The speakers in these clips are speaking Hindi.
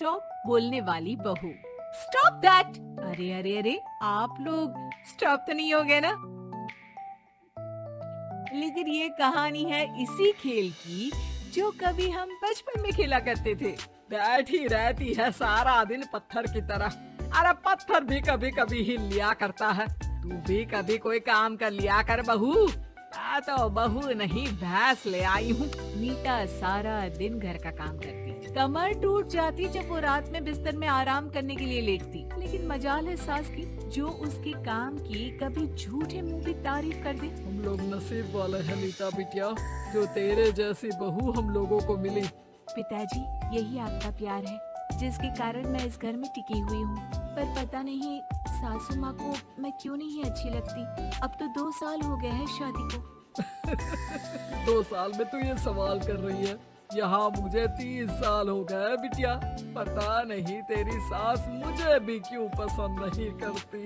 स्टॉप बोलने वाली बहू। Stop that! अरे अरे अरे, आप लोग स्टॉप तो नहीं हो गए ना? लेकिन ये कहानी है इसी खेल की जो कभी हम बचपन में खेला करते थे। बैठी रहती है सारा दिन पत्थर की तरह। अरे पत्थर भी कभी कभी हिल लिया करता है। तू भी कभी कोई काम कर लिया कर बहू। तो बहू नहीं, भैंस ले आई हूँ। मीता सारा दिन घर का काम करती, कमर टूट जाती जब वो रात में बिस्तर में आराम करने के लिए लेटती। लेकिन मजाल है सास की, जो उसके काम की कभी झूठे मुंह की तारीफ कर दे। हम लोग नसीब वाले हैं नीता बिटिया, जो तेरे जैसी बहू हम लोगों को मिली। पिताजी, यही आपका प्यार है जिसके कारण मैं इस घर में टिकी हुई हूँ। पर पता नहीं सासू माँ को मैं क्यों नहीं अच्छी लगती। अब तो 2 साल हो गए हैं शादी को। 2 साल में तू ये सवाल कर रही है? यहाँ मुझे 30 साल हो गए बिटिया। पता नहीं तेरी सास मुझे भी क्यों पसंद नहीं करती।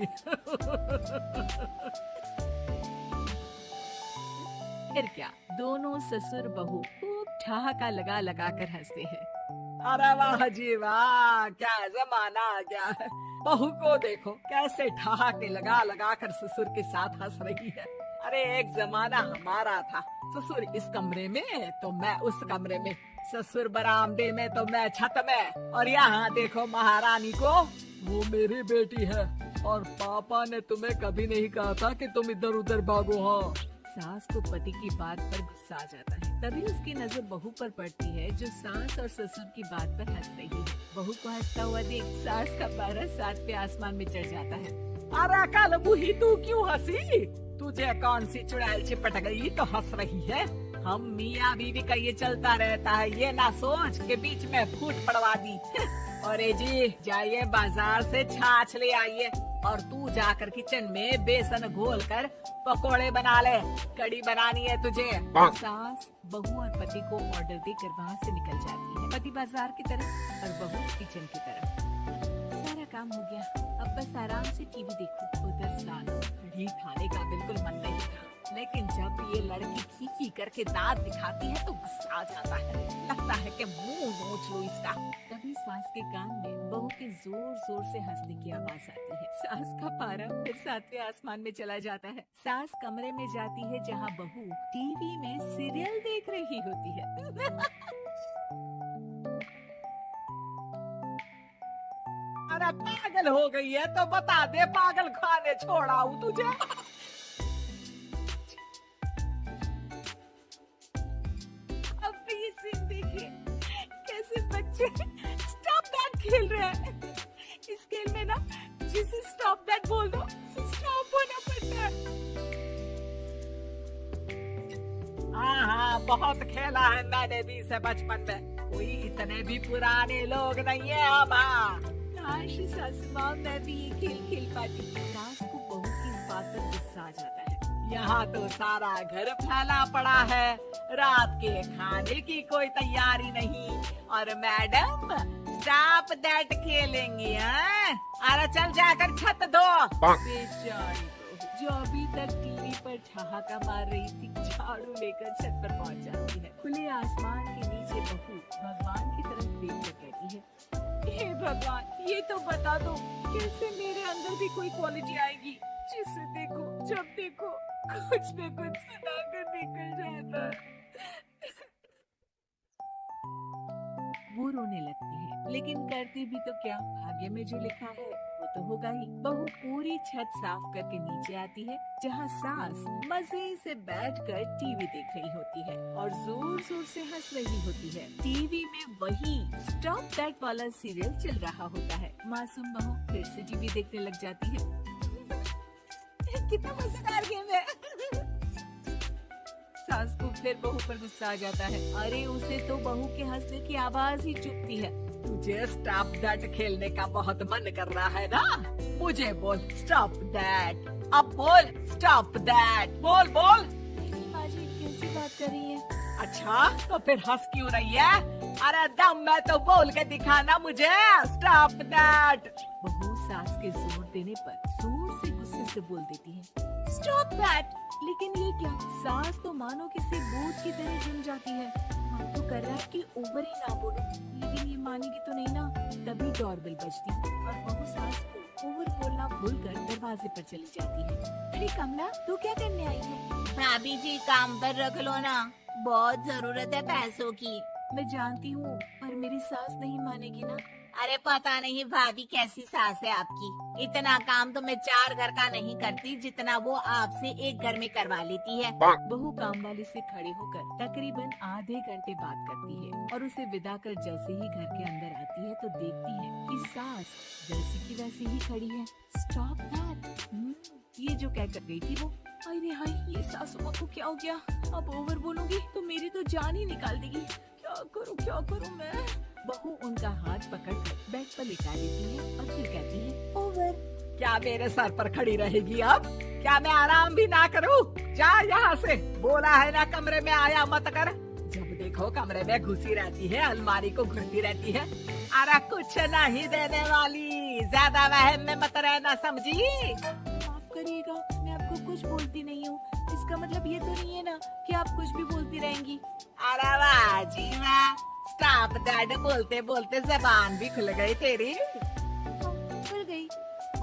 फिर क्या, दोनों ससुर बहू खूब ठहाका लगा लगा कर हंसते हैं। अरे वाह जी वाह, क्या जमाना आ गया है। बहू को देखो कैसे ठहाके लगा लगा कर ससुर के साथ हंस रही है। अरे एक जमाना हमारा था, ससुर इस कमरे में तो मैं उस कमरे में, ससुर बरामदे में तो मैं छत में। और यहाँ देखो महारानी को, वो मेरी बेटी है और पापा ने तुम्हें कभी नहीं कहा था कि तुम इधर उधर भागो। हाँ, सास को पति की बात पर गुस्सा आ जाता है। तभी उसकी नजर बहू पर पड़ती है जो सास और ससुर की बात पर हंस रही है। बहू को हंसता हुआ देख सास का पारा 7वें आसमान में चढ़ जाता है। अरे कल बुही, तू क्यों हंसी? तुझे कौन सी चुड़ैल चिपट गई तो हंस रही है? हम मियाँ बीवी का ये चलता रहता है, ये ना सोच के बीच में फूट पड़वा दी। अरे जी, जाइए बाजार से छाछ ले आइए और तू जाकर किचन में बेसन घोल कर पकोड़े बना ले, कड़ी बनानी है तुझे। सास बहू और पति को ऑर्डर देकर वहाँ से निकल जाती है। पति बाजार की तरफ और बहू किचन की तरफ। सारा काम हो गया, अब बस आराम से टीवी देखो। उधर सास, कढ़ी खाने का बिल्कुल मन नहीं था, लेकिन जब ये लड़की खी करके दांत दिखाती है तो गुस्सा आ जाता है। लगता है कि मुंह नोच लो इसका। तभी सास के कान में बहू के जोर जोर से हंसने की आवाज आती है। सास का पारा फिर 7वें आसमान में चला जाता है। सास कमरे में जाती है जहाँ बहू टीवी में सीरियल देख रही होती है। अरे पागल हो गई है तो बता दे, पागल खाने छोड़ाऊं तुझे? अब ये सीन देखिए, कैसे बच्चे स्टॉप दैट खेल रहे हैं। इस खेल में ना जिसे स्टॉप दैट बोल दो, स्टॉप होना पड़ता है। हाँ, बहुत खेला है मैंने भी इसे बचपन में। कोई इतने भी पुराने लोग नहीं है हम। काश सासू माँ मैं भी ये खेल खेल पाती। सास को बहू की इस बात पर गुस्सा आ जाता है। यहाँ तो सारा घर फैला पड़ा है, रात के खाने की कोई तैयारी नहीं, और मैडम स्टॉप दैट खेलेंगी। अरे चल जाकर छत धो। बेचारी बहू जो अभी तक टीवी पर ठहाका मार रही थी, झाड़ू लेकर छत पर पहुँच जाती है। खुले आसमान के नीचे बहू भगवान की तरफ देख कर कहती है, हे भगवान, ये तो बता दो कैसे मेरे अंदर भी कोई क्वालिटी आएगी जिसे देखो जब देखो कुछ न कुछ सुनाकर निकल जाता है। वो रोने लगती है, लेकिन करती भी तो क्या, भाग्य में जो लिखा है वो तो होगा ही। बहू पूरी छत साफ करके नीचे आती है जहाँ सास मजे से बैठकर टीवी देख रही होती है और जोर जोर से हंस रही होती है। टीवी में वही स्टॉप दैट वाला सीरियल चल रहा होता है। मासूम बहू फिर से टीवी देखने लग जाती है। कितना मजेदार गेम है। सास को फिर बहू पर गुस्सा आ जाता है। अरे उसे तो बहू के हंसने की आवाज ही चुभती है। तुझे स्टॉप दैट खेलने का बहुत मन कर रहा है ना? मुझे बोल स्टॉप दैट, अब बोल स्टॉप दैट, बोल बोल। माँ जी कैसी बात कर रही है? अच्छा तो फिर हंस क्यों रही है? अरे दम में तो बोल के दिखाना मुझे स्टॉप दैट। बहू सास के जोर देने पर जोर से गुस्से से बोल देती है, स्टॉप दैट। लेकिन ये क्या, सास तो मानो किसी भूत की तरह जम जाती है। मन तो कर रहा है कि ओवर ही ना बोलो, लेकिन ये मानेगी तो नहीं ना। तभी डोरबेल बजती और बहू सास को ओवर बोलना भूलकर दरवाजे पर चली जाती है। अरे कमला, तू क्या करने आई है? भाभी जी काम पर रख लो ना, बहुत जरूरत है पैसों की। मैं जानती हूँ, पर मेरी सास नहीं मानेगी ना। अरे पता नहीं भाभी कैसी सास है आपकी, इतना काम तो मैं 4 घर का नहीं करती जितना वो आपसे एक घर में करवा लेती है। बहू काम वाली से खड़े होकर तकरीबन आधे घंटे बात करती है और उसे विदा कर जैसे ही घर के अंदर आती है तो देखती है कि सास जैसी की वैसी ही खड़ी है। स्टॉप दैट, ये जो कह कर गई थी वो। अरे हाय, ये सासू माँ को क्या हो गया? अब ओवर बोलूंगी तो मेरी तो जान ही निकाल देगी। क्या करूँ मैं? बहू उनका हाथ पकड़कर बेड पर लिटा देती है और फिर कहती है, ओवर। क्या मेरे सर पर खड़ी रहेगी अब? क्या मैं आराम भी ना करूं? जा यहाँ से, बोला है ना कमरे में आया मत कर। जब देखो कमरे में घुसी रहती है, अलमारी को घुसती रहती है। अरे कुछ नहीं देने वाली, ज्यादा वहम में मत रहना, समझी? माफ करिएगा, मैं आपको कुछ बोलती नहीं हूँ। इसका मतलब ये तो नहीं है ना कि आप कुछ भी बोलती रहेंगी। अरे वाह जी वाह, स्टॉप दैट बोलते बोलते जबान भी खुल गई तेरी। खुल गई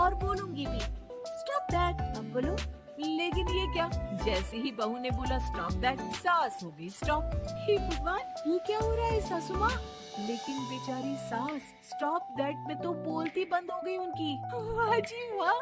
और बोलूंगी भी। स्टॉप दैट, अब बोलो। लेकिन ये क्या? जैसे ही बहू ने बोला स्टॉप दैट, सास हो गई स्टॉप। हे भगवान, ये क्या हो रहा है सासू माँ? लेकिन बेचारी सास स्टॉप दैट में तो बोलती बंद हो गई उनकी। वाह जी वाह,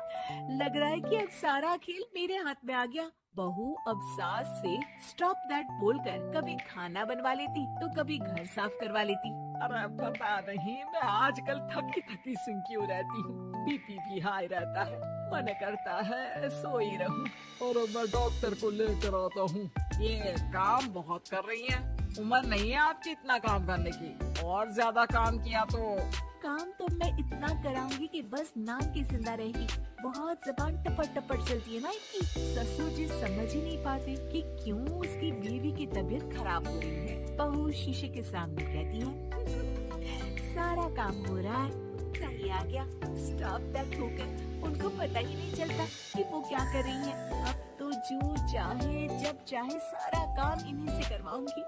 लग रहा है कि अब सारा खेल मेरे हाथ में आ गया। बहू अब सास से स्टॉप दैट बोलकर कभी खाना बनवा लेती तो कभी घर साफ करवा लेती। अरे पता नहीं, मैं आजकल थकी थकी सी क्यों रहती हूँ। बीपी भी हाई रहता है, मन करता है सोई रहूं। और मैं डॉक्टर को लेकर आता हूँ। ये काम बहुत कर रही है, उम्र नहीं है आपकी इतना काम करने की। और ज्यादा काम किया तो काम तो मैं इतना कराऊंगी कि बस नाम की जिंदा रहेगी। बहुत जबान टपट टपट चलती है ना इनकी। ससुर जी समझ ही नहीं पाते कि क्यों उसकी बीवी की तबीयत खराब हो रही है। बहू शीशे के सामने कहती है, सारा काम हो रहा है, सही आ गया। स्टॉप दैट होकर उनको पता ही नहीं चलता कि वो क्या कर रही है। अब तो जो चाहे जब चाहे सारा काम इन्हीं से करवाऊंगी।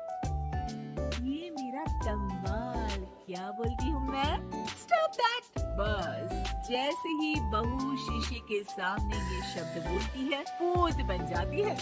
ये मेरा कमाल, क्या बोलती हूँ मैं? Stop that. बस जैसे ही बहू शीशे के सामने ये शब्द बोलती है, भूत बन जाती है।